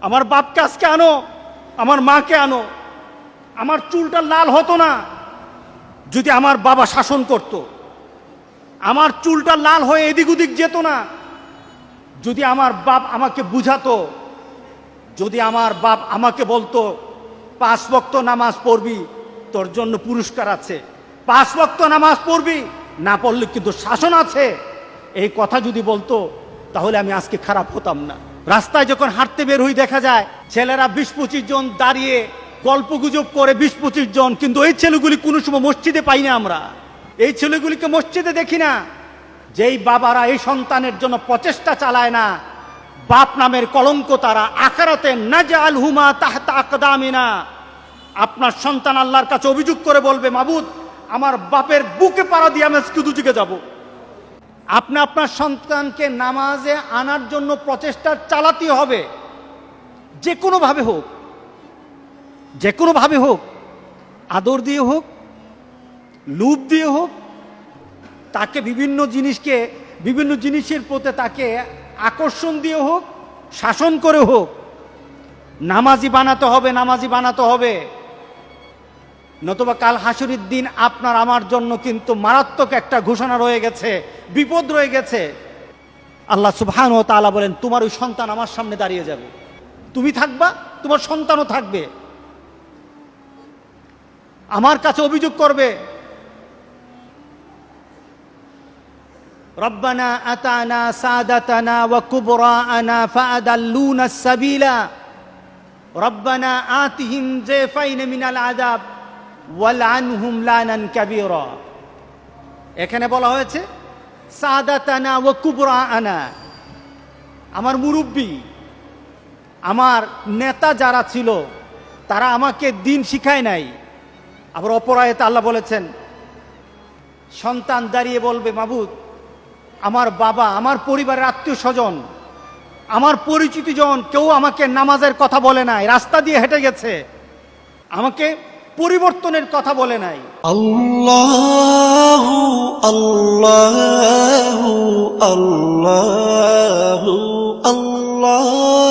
আমার বাপকে আজকে আনো, আমার মাকে আনো। আমার চুলটা লাল হতো না যদি আমার বাবা শাসন করত। আমার চুলটা লাল হয়ে এদিক ওদিক যেত না যদি আমার বাপ আমাকে বুঝাতো। যদি আমার বাপ আমাকে বলতো 5 ওয়াক্ত নামাজ পড়বি, তোর জন্য পুরস্কার আছে, 5 ওয়াক্ত নামাজ পড়বি, না পড়লে কিন্তু শাসন আছে, এই কথা যদি বলতো, তাহলে আমি আজকে খারাপ হতাম না। রাস্তায় যখন হাঁটতে বের হই দেখা যায় ছেলেরা 20-25 জন দাঁড়িয়ে গল্প গুজব করে, 20-25 জন, কিন্তু এই ছেলেগুলি কোনো সময় মসজিদে পাই না। আমরা এই ছেলেগুলিকে মসজিদে দেখি না। যেই বাবারা এই সন্তানের জন্য প্রচেষ্টা চালায় না, বাপ নামের কলঙ্ক তারা আখিরাতে নাজআলহুমা তাহতা আকদামিনা। আপনার সন্তান আল্লাহর কাছে অভিযোগ করে বলবে, মাবুদ, আমার বাপের বুকে পাড়া দিয়ে আমি আজকে দুদিকে যাব। আপনি আপনার সন্তানকে নামাজে আনার জন্য প্রচেষ্টা চালাতে হবে, যে কোনোভাবে হোক, যে কোনোভাবে হোক, আদর দিয়ে হোক, লুপ দিয়ে হোক, তাকে বিভিন্ন জিনিসের প্রতি তাকে আকর্ষণ দিয়ে হোক, শাসন করে হোক, নামাজি বানাতে হবে, নামাজি বানাতে হবে। নতুবা কাল হাসরের দিন আপনার আমার জন্য কিন্তু মারাত্মক একটা ঘোষণা রয়ে গেছে, বিপদ রয়ে গেছে। আল্লাহ সুবহানাহু ওয়া তাআলা বলেন, তোমার ওই সন্তান আমার সামনে দাঁড়িয়ে যাবে, তুমি থাকবা, তোমার সন্তানও থাকবে, আমার কাছে অভিযোগ করবে, রব্বানা আতানা সাদাতানা ওয়া কুবরাআনা ফাআদাল্লুনা সাবিলা রব্বানা আতিহিম যায়ফাইন মিনাল আযাব ওয়ালআনহুম লানান কাবীরা। এখানে বলা হয়েছে সাদাতানা ওয়া কুবরাআনা, আমার মুরব্বী, আমার নেতা যারা ছিল তারা আমাকে দিন শিখায় নাই। আবার অপর আয়াতে আল্লাহ বলেছেন, সন্তান দাঁড়িয়ে বলবে, মাবুদ, আমার বাবা, আমার পরিবারের আত্মীয় স্বজন, আমার পরিচিত জন কেউ আমাকে নামাজের কথা বলে নাই, রাস্তা দিয়ে হেঁটে গেছে, আমাকে পরিবর্তনের কথা বলে নাই। আল্লাহু আল্লাহু আল্লাহু আল্লাহ।